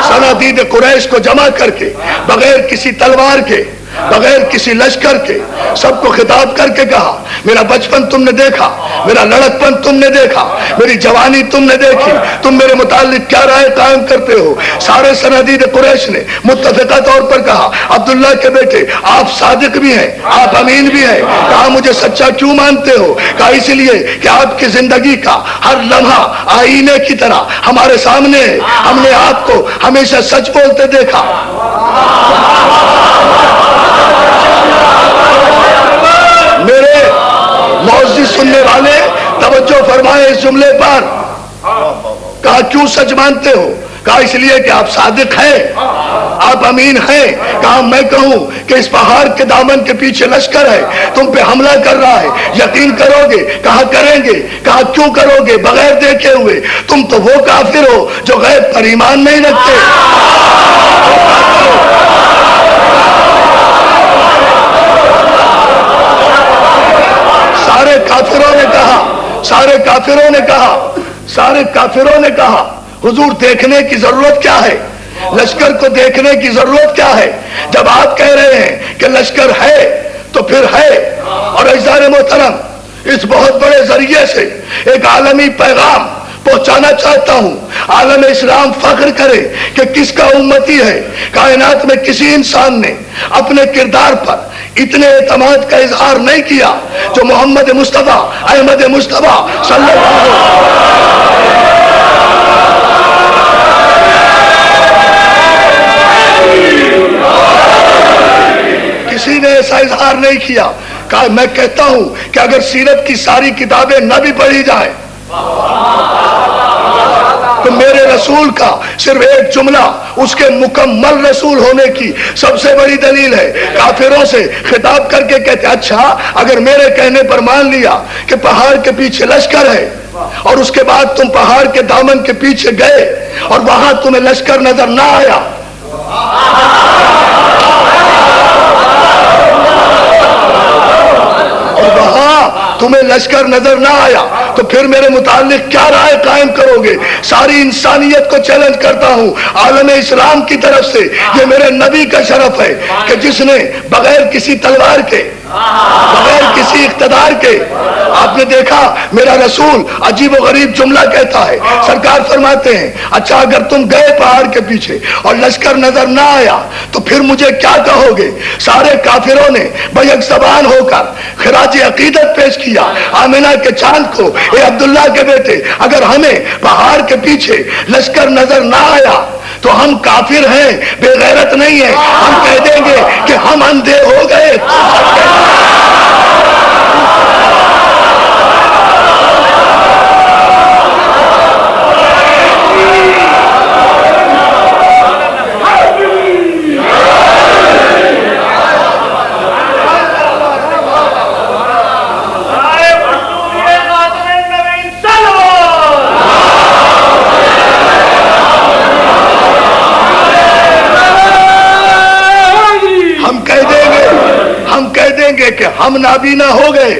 صنادید قریش کو جمع کر کے، بغیر کسی تلوار کے، بغیر کسی لشکر کے، سب کو خطاب کر کے کہا، میرا بچپن تم نے دیکھا، میرا لڑکپن تم نے دیکھا، میری جوانی تم نے دیکھی، تم میرے متعلق کیا رائے قائم کرتے ہو؟ سارے صنادید قریش نے متفقہ طور پر کہا، عبداللہ کے بیٹے آپ صادق بھی ہیں، آپ امین بھی ہیں۔ کہا مجھے سچا کیوں مانتے ہو؟ کہا اس لیے کہ آپ کی زندگی کا ہر لمحہ آئینے کی طرح ہمارے سامنے ہے، ہم نے آپ کو ہمیشہ سچ بولتے دیکھا۔ میرے معزز سننے والے توجہ فرمائیں اس جملے پر۔ کہا کیوں سچ مانتے ہو؟ کہا اس لیے کہ آپ صادق ہیں، آپ امین ہیں۔ کہا میں کہوں کہ اس پہاڑ کے دامن کے پیچھے لشکر ہے، تم پہ حملہ کر رہا ہے، یقین کرو گے؟ کہا کریں گے۔ کہا کیوں کرو گے؟ بغیر دیکھے ہوئے۔ تم تو وہ کافر ہو جو غیب پر ایمان نہیں رکھتے۔ سارے کافروں نے کہا، سارے کافروں نے کہا، سارے کافروں نے کہا حضور دیکھنے کی ضرورت کیا ہے؟ لشکر کو دیکھنے کی ضرورت کیا ہے؟ جب آپ کہہ رہے ہیں کہ لشکر ہے تو پھر ہے۔ اور عزیزان محترم اس بہت بڑے ذریعے سے ایک عالمی پیغام پہنچانا چاہتا ہوں۔ عالم اسلام فخر کرے کہ کس کا امتی ہے۔ کائنات میں کسی انسان نے اپنے کردار پر اتنے اعتماد کا اظہار نہیں کیا جو محمد مصطفیٰ احمد مصطفیٰ صلی اللہ علیہ وسلم۔ کسی نے ایسا اظہار نہیں کیا۔ کہا میں کہتا ہوں کہ اگر سیرت کی ساری کتابیں نہ بھی پڑھی جائیں تو میرے رسول کا صرف ایک جملہ اس کے مکمل رسول ہونے کی سب سے بڑی دلیل ہے۔ کافروں سے خطاب کر کے کہتے اچھا اگر میرے کہنے پر مان لیا کہ پہاڑ کے پیچھے لشکر ہے اور اس کے بعد تم پہاڑ کے دامن کے پیچھے گئے اور وہاں تمہیں لشکر نظر نہ آیا، اور وہاں تمہیں لشکر نظر نہ آیا تو پھر میرے متعلق کیا رائے قائم کرو گے؟ ساری انسانیت کو چیلنج کرتا ہوں، عالم اسلام کی طرف سے یہ میرے نبی کا شرف ہے کہ جس نے بغیر کسی تلوار کے، بغیر کسی اقتدار کے، آپ نے دیکھا میرا رسول عجیب و غریب جملہ کہتا ہے۔ سرکار فرماتے ہیں اچھا اگر تم گئے پہاڑ کے پیچھے اور لشکر نظر نہ آیا تو پھر مجھے کیا کہو گے؟ سارے کافروں نے بیک زبان ہو کر خراج عقیدت پیش کیا آمنہ کے چاند کو، اے عبداللہ کے بیٹے اگر ہمیں پہاڑ کے پیچھے لشکر نظر نہ آیا تو ہم کافر ہیں، بے غیرت نہیں ہیں، ہم کہہ دیں گے کہ ہم اندھے ہو گئے۔ کہ ہم نابینا ہو گئے،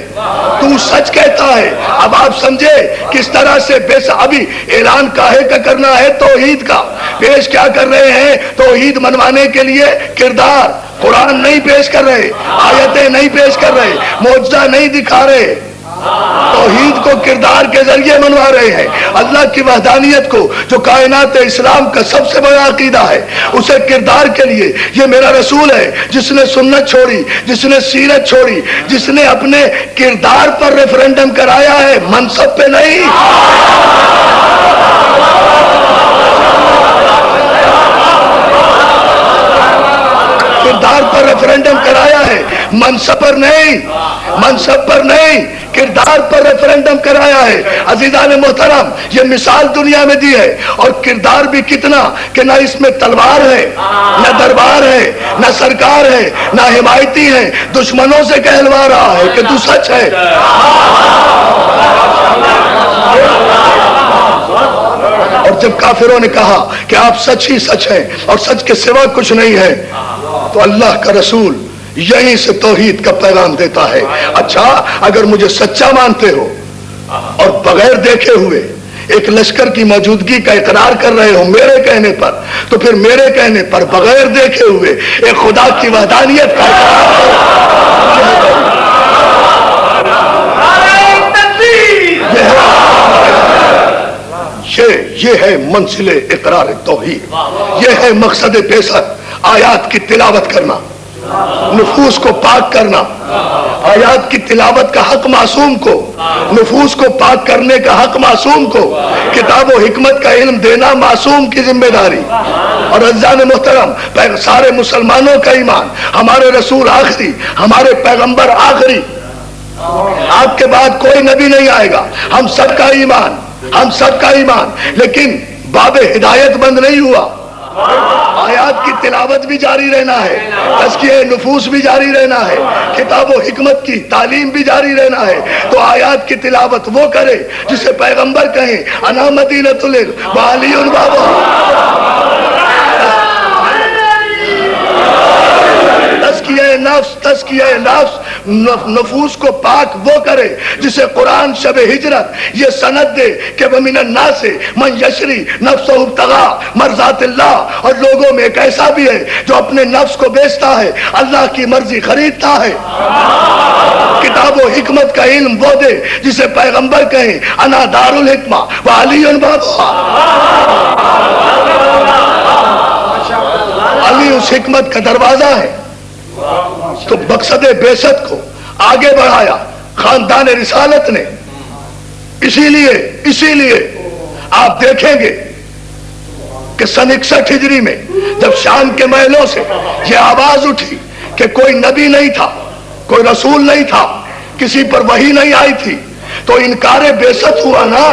تو سچ کہتا ہے۔ اب آپ سمجھے کس طرح سے ابھی اعلان کاہے کا کرنا ہے؟ توحید کا پیش کیا کر رہے ہیں؟ توحید منوانے کے لیے کردار، قرآن نہیں پیش کر رہے، آیتیں نہیں پیش کر رہے، معجزہ نہیں دکھا رہے، توحید کو کردار کے ذریعے منوا رہے ہیں. اللہ کی وحدانیت کو جو کائنات اسلام کا سب سے بڑا عقیدہ ہے اسے کردار کے لیے یہ میرا رسول ہے جس نے سنت چھوڑی, جس نے سیرت چھوڑی, جس نے اپنے کردار پر ریفرنڈم کرایا ہے, منصب پہ نہیں. کردار پر ریفرنڈم کرایا ہے, منصب پر نہیں, منصب پر نہیں, کردار پر ریفرنڈم کرایا ہے. عزیزان محترم, یہ مثال دنیا میں دی ہے, اور کردار بھی کتنا کہ نہ اس میں تلوار ہے, نہ دربار ہے, نہ سرکار ہے, نہ حمایتی ہے, دشمنوں سے کہلوا رہا ہے کہ تو سچ ہے. اور جب کافروں نے کہا کہ آپ سچ ہی سچ ہیں اور سچ کے سوا کچھ نہیں ہے, تو اللہ کا رسول یہیں سے توحید کا پیغام دیتا ہے. اچھا, اگر مجھے سچا مانتے ہو اور بغیر دیکھے ہوئے ایک لشکر کی موجودگی کا اقرار کر رہے ہو میرے کہنے پر, تو پھر میرے کہنے پر بغیر دیکھے ہوئے ایک خدا کی وحدانیت کا یہ ہے منزل اقرار توحید, یہ ہے مقصد بعثت. آیات کی تلاوت کرنا, نفوس کو پاک کرنا, آیات کی تلاوت کا حق معصوم کو, نفوس کو پاک کرنے کا حق معصوم کو, کتاب و حکمت کا علم دینا معصوم کی ذمہ داری. اور عزیزان محترم, سارے مسلمانوں کا ایمان ہمارے رسول آخری, ہمارے پیغمبر آخری, آپ کے بعد کوئی نبی نہیں آئے گا. ہم سب کا ایمان, ہم سب کا ایمان, لیکن باب ہدایت بند نہیں ہوا. آیات کی تلاوت بھی جاری رہنا ہے, تزکیہ نفوس بھی جاری رہنا ہے, کتاب و حکمت کی تعلیم بھی جاری رہنا ہے. تو آیات کی تلاوت وہ کرے جسے پیغمبر کہیں انا مدینۃ العلم وعلی بابا. تزکیہ نفس, نفوس کو پاک وہ کرے جسے قرآن شب ہجرت یہ سند دے کہ وَمِنَ النَّاسِ مَن يَشْرِي نَفْسَهُ ابْتِغَاءَ مَرْضَاتِ اللَّهِ. اور لوگوں میں ایک ایسا بھی ہے جو اپنے نفس کو بیچتا ہے, اللہ کی مرضی خریدتا ہے. کتاب و حکمت کا علم وہ دے جسے پیغمبر کہیں انا دار الحکمہ وعلی بابا. علی اس حکمت کا دروازہ ہے. تو مقصد بعثت کو آگے بڑھایا خاندان رسالت نے. اسی لیے آپ دیکھیں گے کہ سن 61 ہجری میں جب شام کے محلوں سے یہ آواز اٹھی کہ کوئی نبی نہیں تھا, کوئی رسول نہیں تھا, کسی پر وحی نہیں آئی تھی, تو انکار بعثت ہوا نا.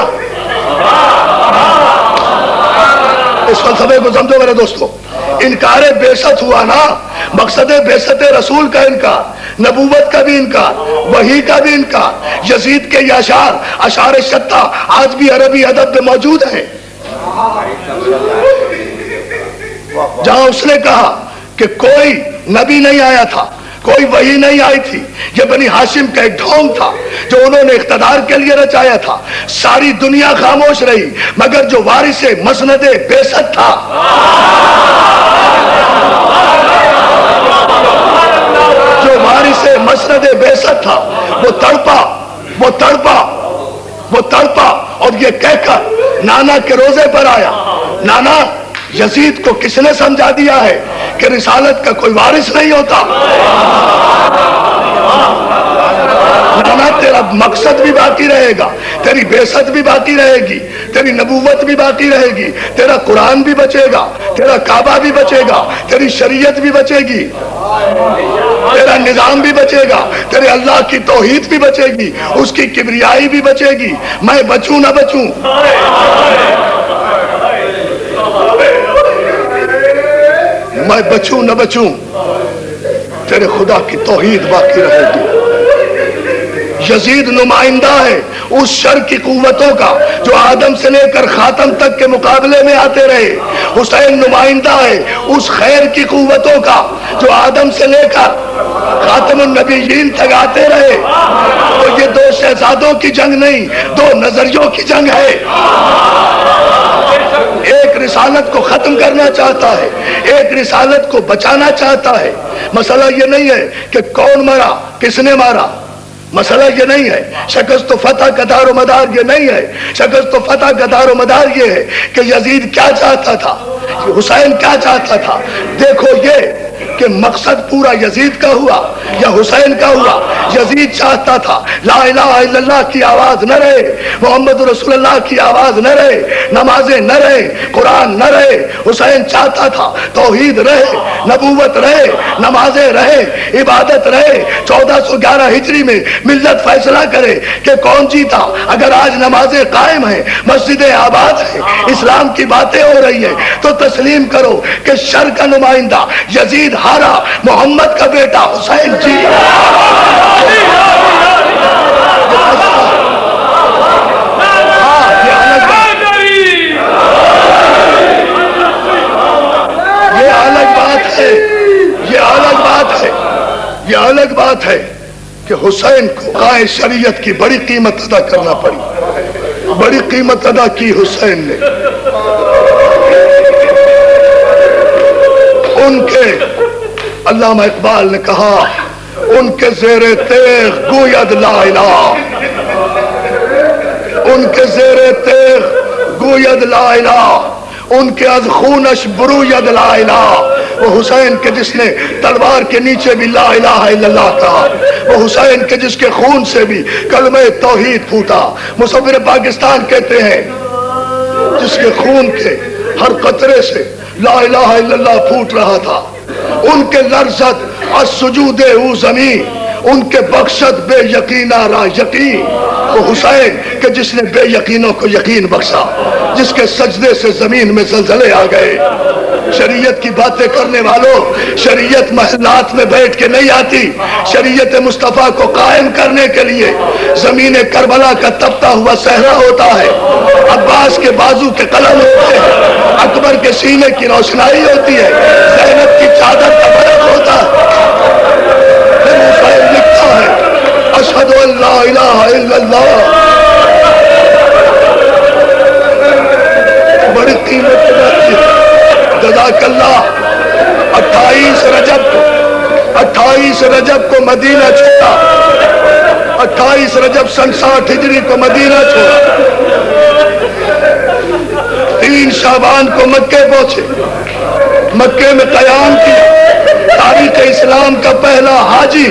اس فلسفے کو سمجھو میرے دوستو, انکار بعثت ہوا نا. مقصد بعثت رسول کا انکار, نبوت کا بھی انکار, وحی کا بھی انکار. یزید کے یہ اشعار شتہ آج بھی عربی ادب میں موجود ہیں, جہاں اس نے کہا کہ کوئی نبی نہیں آیا تھا, کوئی وحی نہیں آئی تھی, یہ بنی ہاشم کا ایک ڈھونگ تھا جو انہوں نے اقتدار کے لیے رچایا تھا. ساری دنیا خاموش رہی مگر جو وارث مسند بعثت تھا, جو وارث مسند بعثت تھا, وہ تڑپا اور یہ کہہ کر نانا کے روزے پر آیا, نانا یزید کو کس نے سمجھا دیا ہے کہ رسالت کا کوئی وارث نہیں ہوتا. نانا تیرا مقصد بھی باقی رہے گا, تیری بعثت بھی باقی رہے گی, تیری نبوت بھی باقی رہے گی, تیرا قرآن بھی بچے گا, تیرا کعبہ بھی بچے گا, تیری شریعت بھی بچے گی, تیرا نظام بھی بچے گا, تیرے اللہ کی توحید بھی بچے گی, اس کی کبریائی بھی بچے گی. میں بچوں نہ بچوں, میں بچوں نہ بچوں, تیرے خدا کی توحید باقی رہے گی. یزید نمائندہ ہے اس شر کی قوتوں کا جو آدم سے لے کر خاتم تک کے مقابلے میں آتے رہے. حسین نمائندہ ہے اس خیر کی قوتوں کا جو آدم سے لے کر خاتم النبیین تک آتے رہے. تو یہ دو شہزادوں کی جنگ نہیں, دو نظریوں کی جنگ ہے. ایک رسالت کو ختم کرنا چاہتا ہے, ایک رسالت کو بچانا چاہتا ہے. مسئلہ یہ نہیں ہے کہ کون مرا, کس نے مارا, مسئلہ یہ نہیں ہے شکست و فتح کا دار و مدار یہ نہیں ہے. شکست و فتح کا دار و مدار یہ ہے کہ یزید کیا چاہتا تھا, حسین کیا چاہتا تھا. دیکھو یہ کہ مقصد پورا یزید کا ہوا یا حسین کا ہوا. یزید چاہتا تھا لا الہ الا اللہ کی آواز نہ رہے, محمد رسول اللہ کی آواز نہ رہے, نمازیں نہ رہے, قرآن نہ رہے. حسین چاہتا تھا توحید رہے, نبوت رہے, نمازیں رہے, عبادت رہے. 1411 ہجری میں ملت فیصلہ کرے کہ کون جیتا. اگر آج نمازیں قائم ہیں, مسجدیں آباد ہیں, اسلام کی باتیں ہو رہی ہیں, تو تسلیم کرو کہ شر کا نمائندہ یزید ہارا, محمد کا بیٹا حسین جیتا. یہ الگ بات ہے, یہ الگ بات ہے, یہ الگ بات ہے کہ حسین کو قائد شریعت کی بڑی قیمت ادا کرنا پڑی. بڑی قیمت ادا کی حسین نے. ان کے علامہ اقبال نے کہا ان کے زیر تیغ گوید لا الہ, ان کے زیر تیغ گوید لا الہ, ان کے از خونش بروید لا الہ. وہ حسین کے جس نے تلوار کے نیچے بھی لا الہ الا اللہ کہا, وہ حسین کے جس کے خون سے بھی کلمہ توحید پھوٹا. مصور پاکستان کہتے ہیں جس کے خون کے ہر قطرے سے لا الہ الا اللہ پھوٹ رہا تھا. ان کے لرزت السجود او زمین, ان کے بخشت بے یقینہ را یقین. وہ حسین کہ جس نے بے یقینوں کو یقین بخشا, جس کے سجدے سے زمین میں زلزلے آ گئے. شریعت کی باتیں کرنے والوں, شریعت محلات میں بیٹھ کے نہیں آتی. شریعت مصطفیٰ کو قائم کرنے کے لیے زمین کربلا کا تپتا ہوا صحرا ہوتا ہے, عباس کے بازو کے قلم ہوتے ہیں, اکبر کے سینے کی روشنائی ہوتی ہے, زینب کی چادر کا برق ہوتا ہے. پھر حسین لکھتا ہے اشہد ان لا الہ الا اللہ. بڑی قیمت کی جزاک اللہ. 28 رجب کو مدینہ چھوڑا, 28 رجب سن 60 ہجری کو مدینہ چھوڑا. 3 شعبان کو مکے پہنچے, مکے میں قیام کیا. تاریخ اسلام کا پہلا حاجی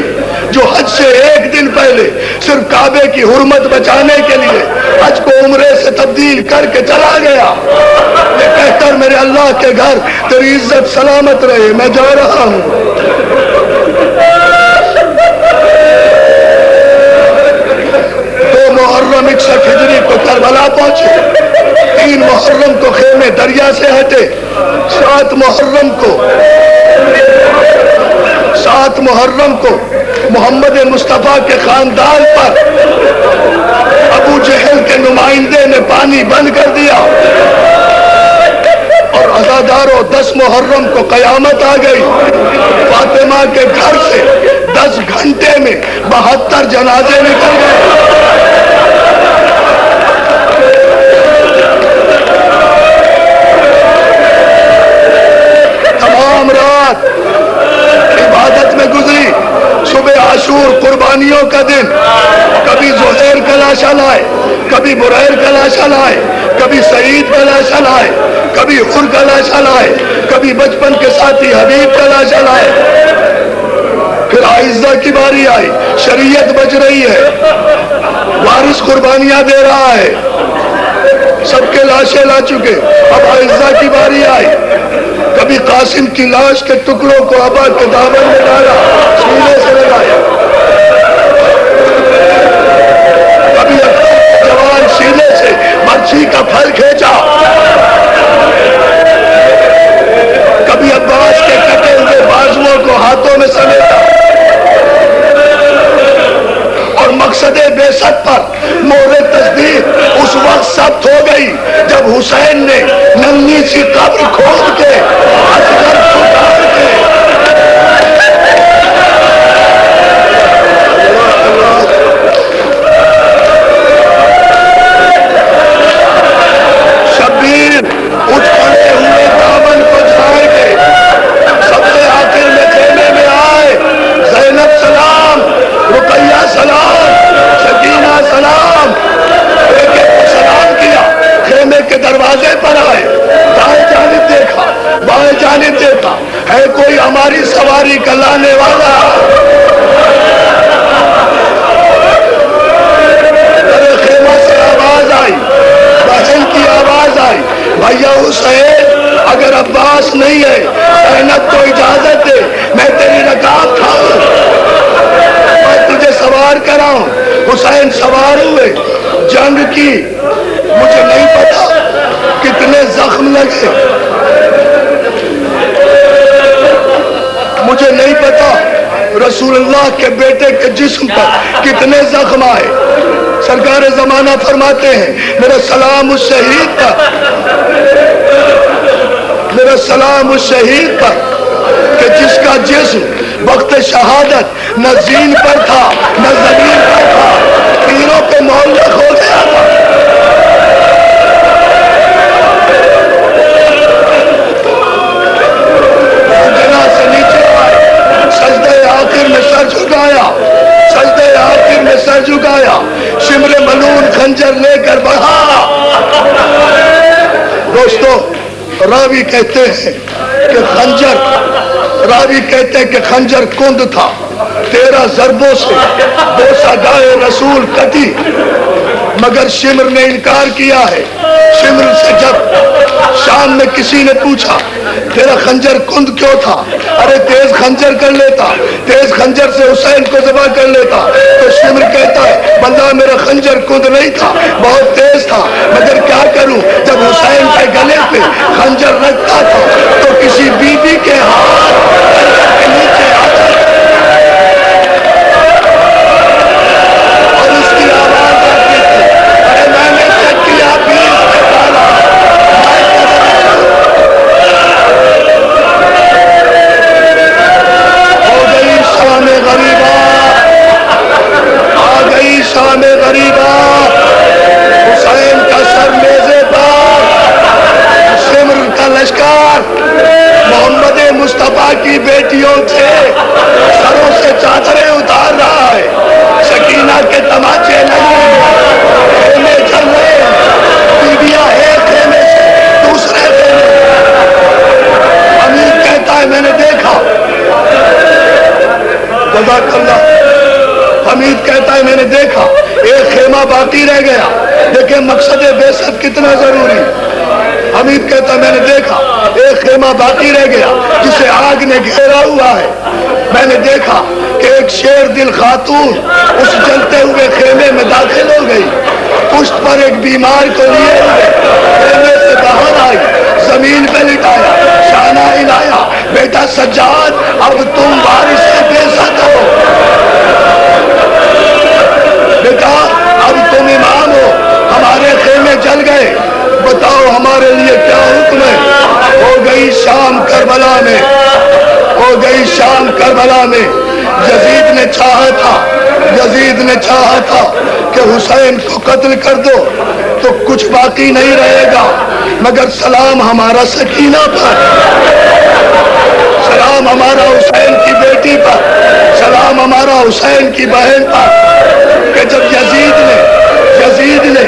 جو حج سے 1 دن پہلے صرف کعبے کی حرمت بچانے کے لیے حج کو عمرے سے تبدیل کر کے چلا گیا, یہ کہہ کر میرے اللہ کے گھر تیری عزت سلامت رہے, میں جا رہا ہوں. تو محرم 61 ہجری کو کربلا پہنچے. 3 محرم کو خیمے دریا سے ہٹے. 7 محرم کو محمد مصطفیٰ کے خاندان پر ابو جہل کے نمائندے نے پانی بند کر دیا, اور عزاداروں 10 محرم کو قیامت آ گئی. فاطمہ کے گھر سے 10 گھنٹے میں 72 جنازے نکل گئے. تمام رات عبادت میں گزری. صبح عاشور قربانیوں کا دن, کبھی زہیر کا لاشا لائے, کبھی بریر کا لاشا لائے, کبھی سعید کا لاشا لائے, کبھی حر کا لاشا لائے, کبھی بچپن کے ساتھی حبیب کا لاشا لائے. پھر عائزہ کی باری آئی, شریعت بچ رہی ہے, وارث قربانیاں دے رہا ہے, سب کے لاشیں لا چکے. اب عائزہ کی باری آئی, کبھی قاسم کی لاش کے ٹکڑوں کو ابا کے دامن میں ڈالا, سینے سے لگایا, کبھی جوان سینے سے مرچی کا پھل کھینچا, کبھی عباس کے کٹے ہوئے بازوؤں کو ہاتھوں میں سمیٹا. اور مقصد بعثت پر مہر تصدیق اس وقت ثبت ہو گئی جب حسین نے ننھی سی قبر کھود کے اصغر پکار کے شبیر اٹھ کھڑے ہوئے دامن کو جھاڑ کے سب سے آخر میں خیمے میں آئے. زینب سلام, رقیہ سلام, نہیں ہے. زینب کو اجازت دے میں تیری رکاب کھاؤں, میں تجھے سوار کراؤں. حسین سوار ہوئے, جنگ کی. مجھے نہیں پتا کتنے زخم لگے, مجھے نہیں پتا رسول اللہ کے بیٹے کے جسم پر کتنے زخم آئے. سرکار زمانہ فرماتے ہیں میرا سلام اس شہید پر, میرا سلام اس شہید پر کہ جس کا جسم وقت شہادت نہ زین پر تھا نہ زمین پر تھا, تیروں پہ معلق ہو گیا تھا. سے نیچے آئے, سجدے آخر میں سر جھکایا, سجدے آخر میں سر جھکایا, شمر ملون خنجر لے کر بڑھا. دوستو راوی کہتے ہیں کہ خنجر, راوی کہتے ہیں کہ خنجر کند تھا, 13 ضربوں سے بوسہ گائے رسول کٹی, مگر شمر نے انکار کیا ہے. شمر سے جب شام میں کسی نے پوچھا تیرا خنجر کند کیوں تھا, ارے تیز خنجر کر لیتا, تیز خنجر سے حسین کو ذبح کر لیتا, تو شمر کہتا ہے بندہ میرا خنجر کند نہیں تھا, بہت تیز تھا, مگر کیا کروں جب حسین کے گلے پہ خنجر رکھتا تھا تو کسی بی بی کے ہاتھ کے نیچے آتا اور اس کی آواز آتی تھی, ارے میں نے چیک کیا بیس میں ڈالا. ہو گئی شام غریبہ, آ گئی شام غریبہ, حسین کا سر میزے پر, شمر کا لشکر محمد مصطفیٰ کی بیٹیوں سے سروں سے چادریں اتار رہا ہے. سکینہ کے تماچے لگے, خیمے چل رہے ہیں, بیویاں ایک خیمے سے دوسرے خیمے. امیر کہتا ہے میں نے دیکھا, جزاک اللہ, حمید کہتا ہے میں نے دیکھا ایک خیمہ باقی رہ گیا, لیکن مقصد بعثت کتنا ضروری. حمید کہتا ہے میں نے دیکھا ایک خیمہ باقی رہ گیا جسے آگ نے گھیرا ہوا ہے. میں نے دیکھا کہ ایک شیر دل خاتون اس جلتے ہوئے خیمے میں داخل ہو گئی, پشت پر ایک بیمار کو لیے ہوئے خیمے سے باہر آئی, زمین پہ لٹایا, شانہ ہلایا, بیٹا سجاد اب تم وارث بعثت ہو, بیٹا اب تم امام ہو, ہمارے خیمے جل گئے, بتاؤ ہمارے لیے کیا حکم ہے. ہو گئی شام کربلا میں, ہو گئی شام کربلا میں. یزید نے چاہا تھا, یزید نے چاہا تھا کہ حسین کو قتل کر دو تو کچھ باقی نہیں رہے گا, مگر سلام ہمارا سکینہ پر, سلام ہمارا حسین کی بیٹی پر, سلام ہمارا حسین کی بہن پر, کہ جب یزید نے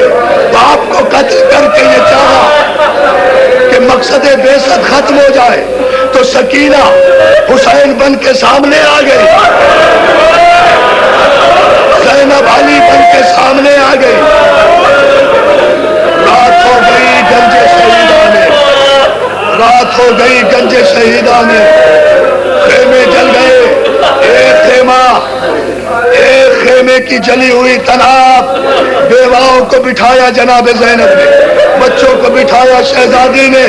باپ کو قتل کر کے یہ چاہا کہ مقصد بعثت ختم ہو جائے تو سکینہ حسین بن کے سامنے آ گئی, زینب علی بن کے سامنے آ گئی. رات ہو گئی گنج شہیدہ میں, رات ہو گئی گنج شہیدہ میں, خیمے جل گئے. ایک خیمے کی جلی ہوئی تناب بیواؤں کو بٹھایا جناب زینب نے, بچوں کو بٹھایا شہزادی نے,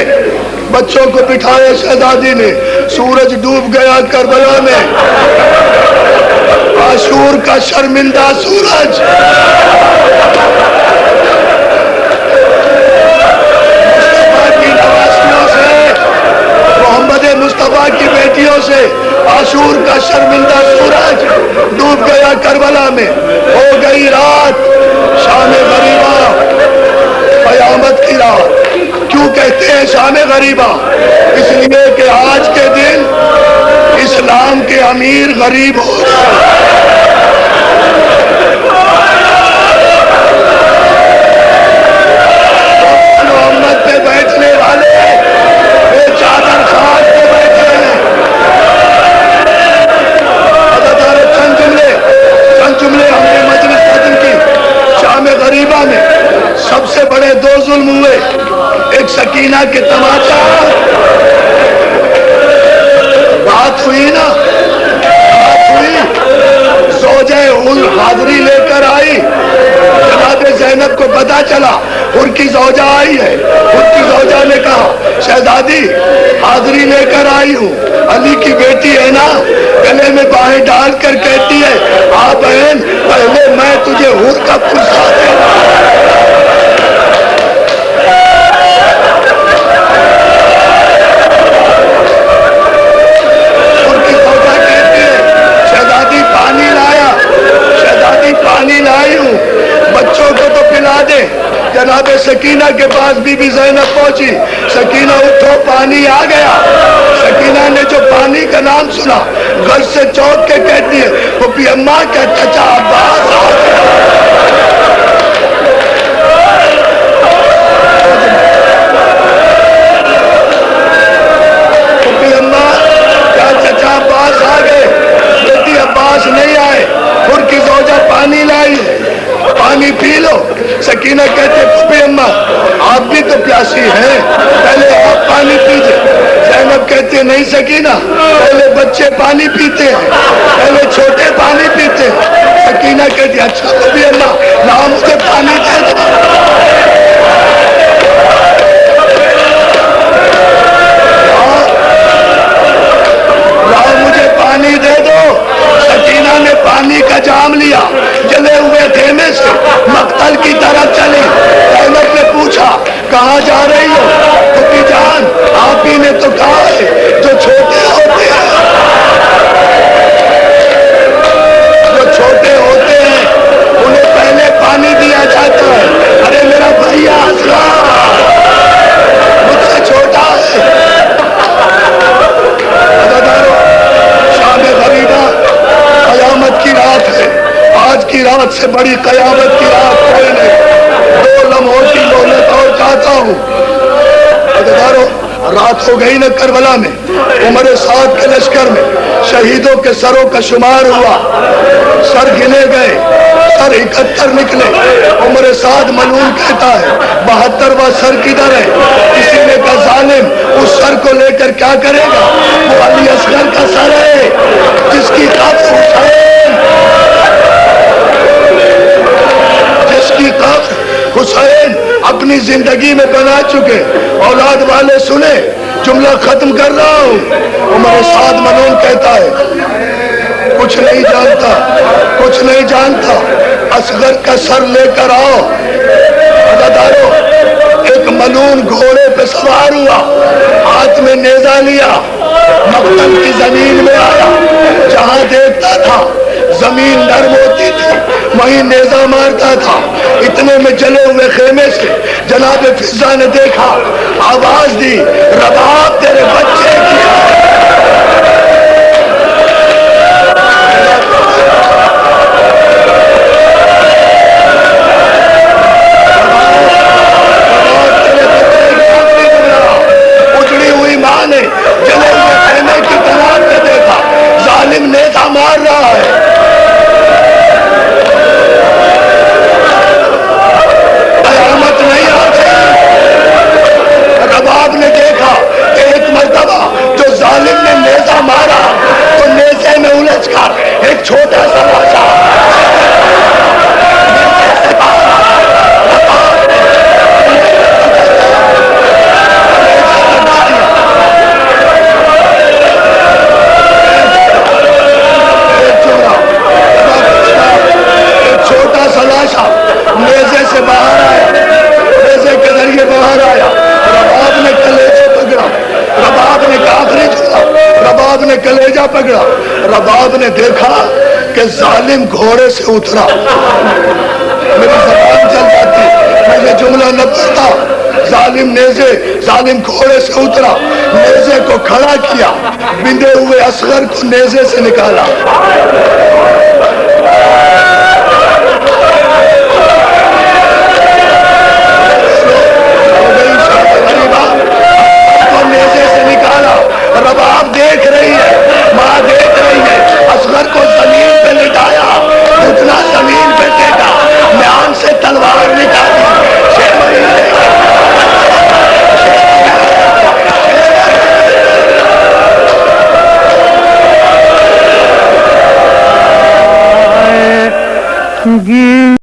بچوں کو بٹھایا شہزادی نے. سورج ڈوب گیا کربلا میں, عاشور کا شرمندہ سورج. مصطفیٰ کی نواسیوں سے, محمد مصطفیٰ کی بیٹیوں سے عاشور کا شرمندہ سورج ڈوب گیا کربلا میں. ہو گئی رات شام غریبہ, قیامت کی رات. کیوں کہتے ہیں شام غریبہ؟ اس لیے کہ آج کے دن اسلام کے امیر غریب ہو گئے. محمد پہ بیٹھنے والے بے چادر خاک پہ بیٹھے ہیں. چند جملے ہم نے مجلس ختم کی. شام غریبہ میں سب سے بڑے 2 ظلم ہوئے, ایک سکینہ کے تماچا, بات ہوئی نا، بات ہوئی، زوجہ حر حاضری لے کر آئی، جناب زینب کو پتا چلا ان کی زوجہ آئی ہے، ان کی زوجہ نے کہا شہزادی حاضری لے کر آئی ہوں، علی کی بیٹی ہے نا، گلے میں باہیں ڈال کر کہتی ہے آ بہن پہلے میں تجھے حر کا پرسا دے گا۔ پانی لائی ہوں، بچوں کو تو پلا دے۔ جناب سکینہ کے پاس بی بی زینب پہنچی، سکینہ اٹھو پانی آ گیا۔ سکینہ نے جو پانی کا نام سنا گھر سے چوک کے کہتی ہے پھوپھی اماں کا چچا عباس آ گیا۔ پھوپھی اماں کیا چچا عباس آ گئے؟ بیٹی عباس نہیں آئے، ان کی زوجہ پانی لائی ہے، پانی پی لو۔ سکینہ کہتے پھوپھی اماں آپ بھی تو پیاسی ہیں، پہلے آپ پانی پیجئے۔ زینب کہتے نہیں سکینہ پہلے بچے پانی پیتے ہیں، پہلے چھوٹے پانی پیتے ہیں۔ سکینہ کہتی اچھا پھوپھی اماں لاؤ مجھے پانی دے دو، لاؤ مجھے پانی دے دو۔ سکینہ نے پانی کا جام لیا، جلے ہوئے خیمے سے مقتل کی طرف چلی۔ زینب نے پوچھا کہاں جا رہی ہو؟ پھوپھی جان آپ ہی نے تو کہا ہے جو چھوٹے ہوتے ہیں، جو چھوٹے ہوتے ہیں انہیں پہلے پانی دیا جاتا ہے۔ ارے میرا بھائی اصغر مجھ سے چھوٹا ہے۔ عزیزانو، شام غریبہ قیامت کی رات ہے، آج کی رات سے بڑی قیامت کی رات کوئی نہیں۔ دو لمحوں کی مہلت اور چاہتا ہوں۔ عزیزانو، رات ہو گئی نا کربلا میں، عمر سعد کے لشکر میں شہیدوں کے سروں کا شمار ہوا، سر گنے گئے، سر 71 نکلے۔ عمر سعد ملعون کہتا ہے 72واں سر کدھر ہے؟ کسی نے کہا ظالم اس سر کو لے کر کیا کرے گا؟ وہ علی اصغر کا سر ہے جس کی قبر حسین، جس کی قبر حسین اپنی زندگی میں بنا چکے۔ اولاد والے سنے، جملہ ختم کر رہا ہوں۔ عمر سعد ملعون کہتا ہے کچھ نہیں جانتا، کچھ نہیں جانتا، اصغر کا سر لے کر آؤ۔ عزیزانو، ایک ملعون گھوڑے پہ سوار ہوا، ہاتھ میں نیزہ لیا، مقتل کی زمین میں آیا، جہاں دیکھتا تھا زمین نرم ہوتی تھی وہیں نیزہ مارتا تھا۔ اتنے میں جلے ہوئے خیمے سے جناب فضا نے دیکھا، آواز دی رباب تیرے بچے کی ہے۔ اجڑی ہوئی ماں نے جلے ہوئے خیمے کی کنار میں دیکھا، ظالم نیزہ مار رہا ہے۔ قیامت نہیں آتی۔ رباب نے دیکھا کہ ایک مرتبہ جو ظالم نے نیزہ مارا تو نیزے میں الجھ کر ایک چھوٹا سا بچہ چھوٹا سا لاشا نیزے سے باہر آیا، نیزے کے ذریعے باہر آیا۔ رباب نے کلیجہ پکڑا، رباب نے کافری چھوڑا، رباب نے کلیجہ پکڑا۔ رباب نے دیکھا کہ ظالم گھوڑے سے اترا۔ میری زبان چل جاتی میں یہ جملہ نہ پڑھتا۔ ظالم نیزے، ظالم گھوڑے سے اترا، نیزے کو کھڑا کیا، بندے ہوئے اصغر کو نیزے سے نکالا۔ نیزے سے نکالا، رباب دیکھ رہی ہے، ماں دیکھ رہی ہے، اصغر کو زمین پہ لٹایا، اتنا زمین پہ ٹیکا، میان سے تلوار نکالی۔ کی